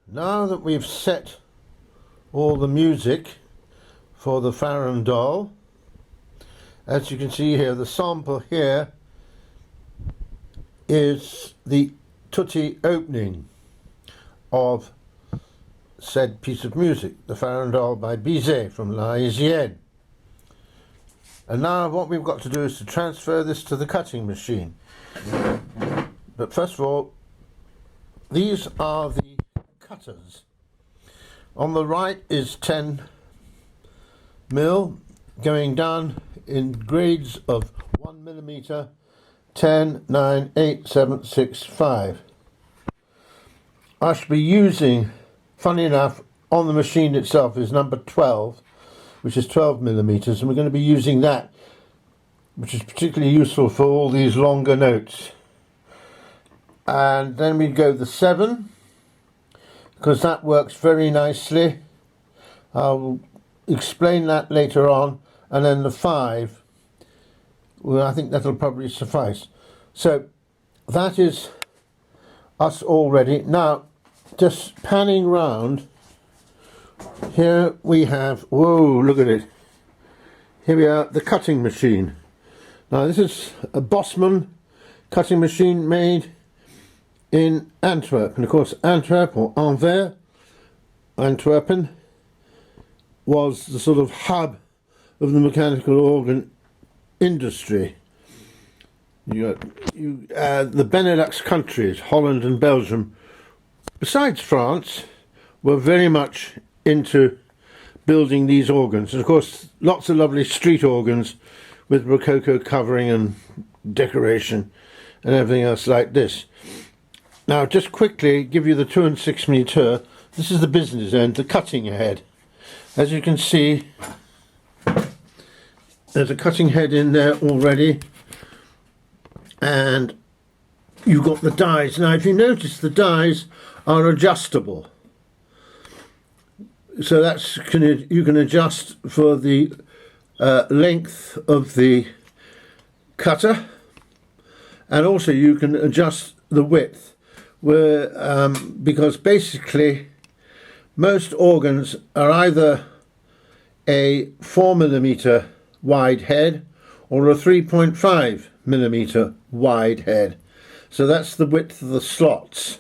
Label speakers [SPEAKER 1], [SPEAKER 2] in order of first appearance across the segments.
[SPEAKER 1] Now that we've set all the music for the farandole, as you can see here, the sample here is the tutti opening of said piece of music, the farandole by Bizet from La Haitienne. And now what we've got to do is to transfer this to the cutting machine. But first of all, these are the cutters. On the right is 10 mil going down in grades of 1 millimeter, 10, 9, 8, 7, 6, 5. I should be using, funny enough, on the machine itself is number 12, which is 12 millimeters, and we're going to be using that, which is particularly useful for all these longer notes. And then we go the 7, because that works very nicely. I'll explain that later on. And then the 5, well, I think that'll probably suffice. So that is us all ready. Now, just panning round, here we have, whoa, look at it. Here we are, the cutting machine. Now this is a Bosman cutting machine made in Antwerp. And of course Antwerp, or Anvers, Antwerpen, was the sort of hub of the mechanical organ industry. The Benelux countries, Holland and Belgium, besides France, were very much into building these organs. And of course lots of lovely street organs with rococo covering and decoration and everything else like this. Now just quickly give you the 2 and 6 meter. This is the business end, the cutting head. As you can see, there's a cutting head in there already, and you've got the dies. Now if you notice, the dies are adjustable, so that's you can adjust for the length of the cutter, and also you can adjust the width, where because basically most organs are either a 4 millimeter wide head or a 3.5 millimeter wide head. So that's the width of the slots.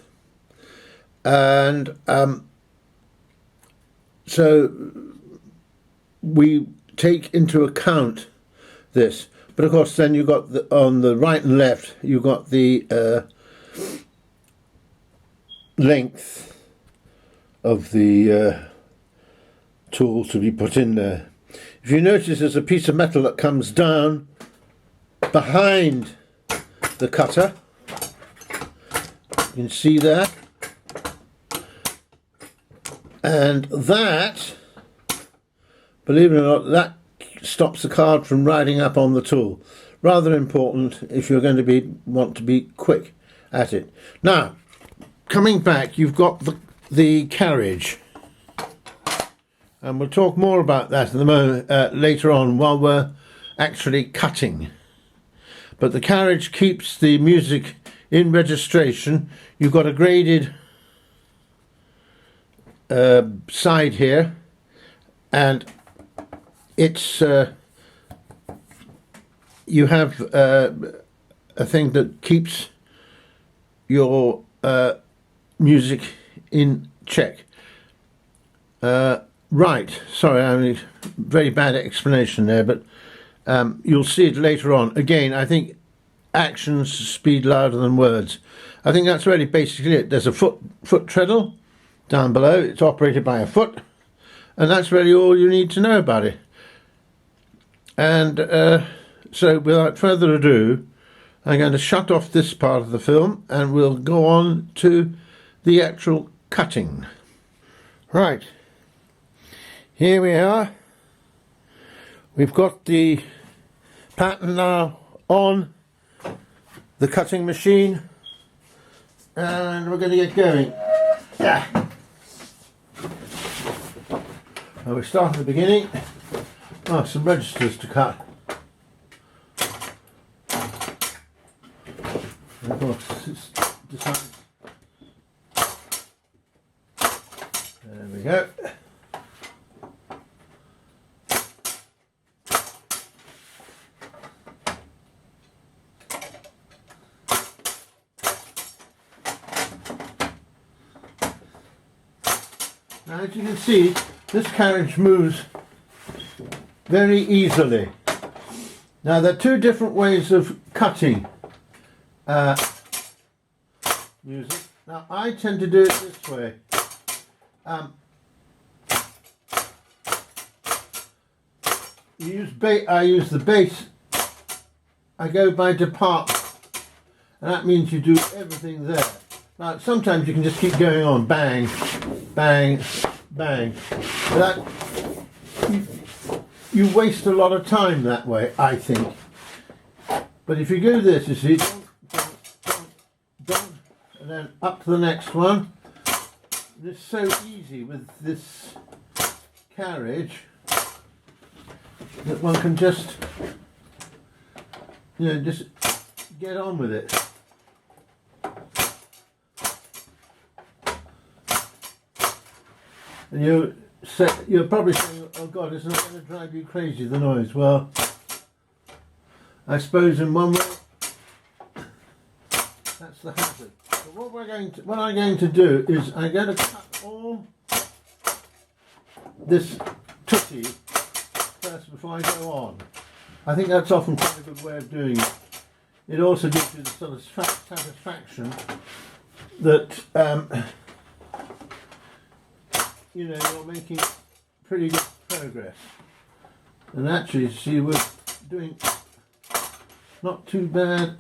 [SPEAKER 1] And so we take into account this. But of course then you've got on the right and left, you've got the length of the tool to be put in there. If you notice, there's a piece of metal that comes down behind the cutter. You can see that. And that, believe it or not, that stops the card from riding up on the tool. Rather important if you're going to want to be quick at it. Now, coming back, you've got the carriage. And we'll talk more about that in the moment, later on, while we're actually cutting. But the carriage keeps the music in registration. You've got a graded side here, and it's you have a thing that keeps your music in check. Right, sorry, I mean, very bad explanation there, but you'll see it later on. Again, I think actions speed louder than words. I think that's really basically it. There's a foot treadle down below. It's operated by a foot, and that's really all you need to know about it. And so without further ado, I'm going to shut off this part of the film and we'll go on to the actual cutting. Right. Here we are. We've got the pattern now on the cutting machine, and we're going to get going. Yeah. We start at the beginning. Oh, some registers to cut. And of course, it's designed go. Now, as you can see, this carriage moves very easily. Now, there are two different ways of cutting music. Now, I tend to do it this way. I use the bass. I go by department, and that means you do everything there. Now, sometimes you can just keep going on, bang, bang, bang. But you waste a lot of time that way, I think. But if you do this, you see, don't, and then up to the next one. It's so easy with this carriage that one can just, just get on with it. And you're probably saying, oh God, isn't it going to drive you crazy, the noise? Well, I suppose in one way, that's the hazard. But what I'm going to do is I'm going to cut all this tutti first before I go on. I think that's often quite a good way of doing it. It also gives you the sort of satisfaction that you're making pretty good progress. And actually, see, we're doing not too bad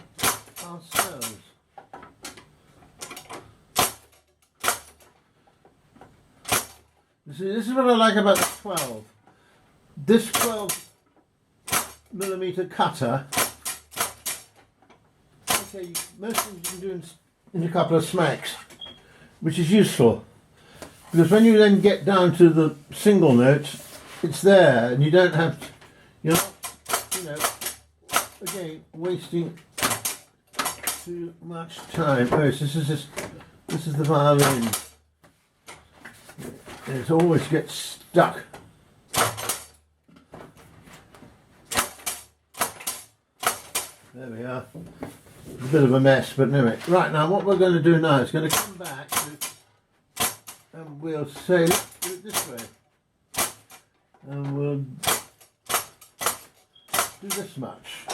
[SPEAKER 1] ourselves. You see, this is what I like about the 12. This 12mm cutter, okay, most things you can do in a couple of smacks, which is useful. Because when you then get down to the single notes, it's there, and you don't have to, you're not, again, wasting too much time. Oh, so this is the violin. And it always gets stuck. There we are. It's a bit of a mess, but anyway. Right, now what we're going to do now is going to come back to, and we'll say, let's do it this way. And we'll do this much.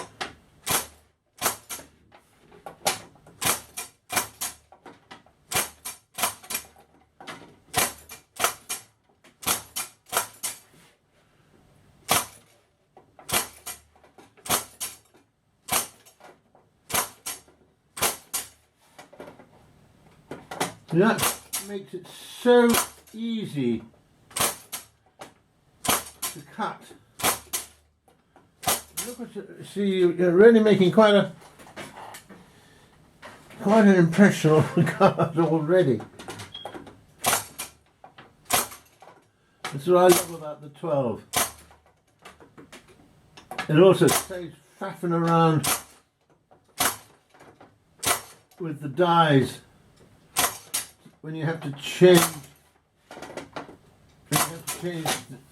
[SPEAKER 1] That makes it so easy to cut. Look at you, see, you're really making quite an impression on the card already. That's what I love about the 12. It also saves faffing around with the dies. When you have to change,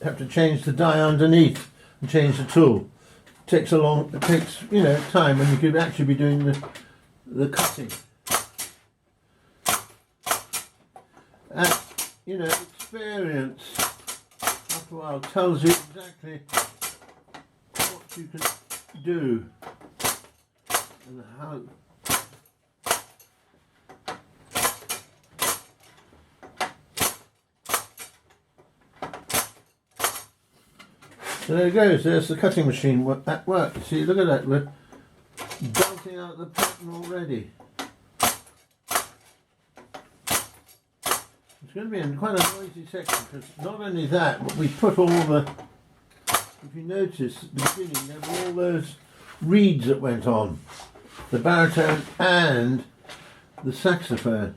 [SPEAKER 1] have to change the die underneath and change the tool. It takes time when you could actually be doing the cutting. And experience after a while tells you exactly what you can do and how. So there it goes, there's the cutting machine at work. See, look at that, we're belting out the pattern already. It's going to be quite a noisy section, because not only that, but we put all the, if you notice at the beginning, there were all those reeds that went on. The baritone and the saxophone.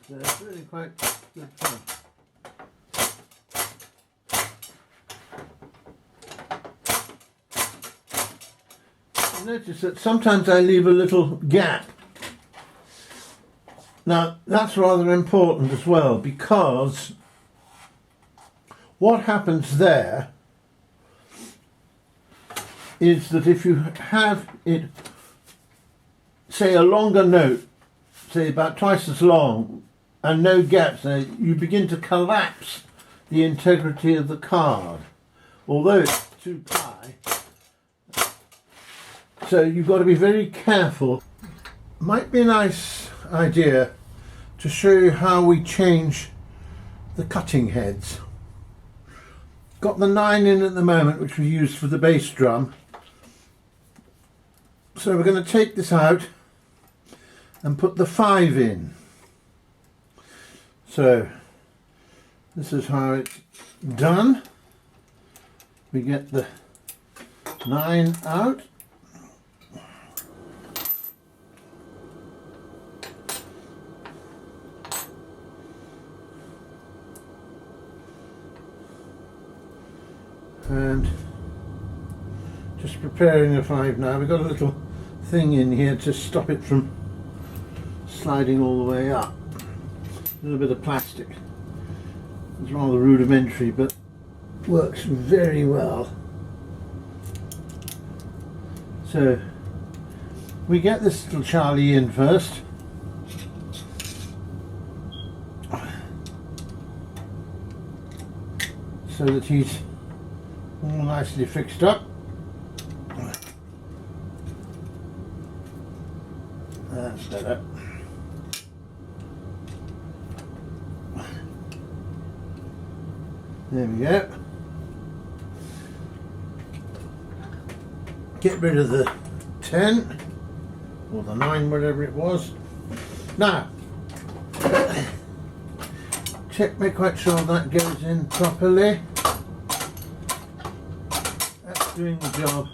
[SPEAKER 1] So it's really quite good fun. Notice that sometimes I leave a little gap. Now that's rather important as well, because what happens there is that if you have it, say a longer note, say about twice as long, and no gaps, you begin to collapse the integrity of the card, although it's 2 pi. So you've got to be very careful. Might be a nice idea to show you how we change the cutting heads. Got the 9 in at the moment, which we used for the bass drum. So we're going to take this out and put the 5 in. So this is how it's done. We get the 9 out. And just preparing the 5 now. We've got a little thing in here to stop it from sliding all the way up. A little bit of plastic. It's rather rudimentary, but works very well. So we get this little Charlie in first. So that he's all nicely fixed up. That's better. There we go. Get rid of the 10 or the 9, whatever it was. Now, check, make quite sure that goes in properly. That's doing the job.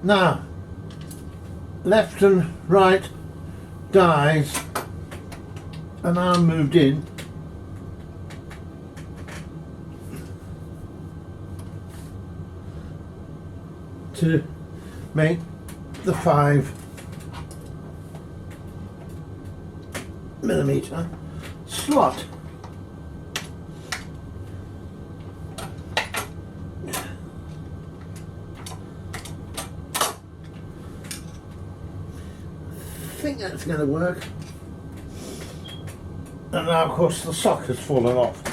[SPEAKER 1] Now, left and right dies are now moved in. To make the 5mm slot. I think that's going to work. And now of course the sock has fallen off.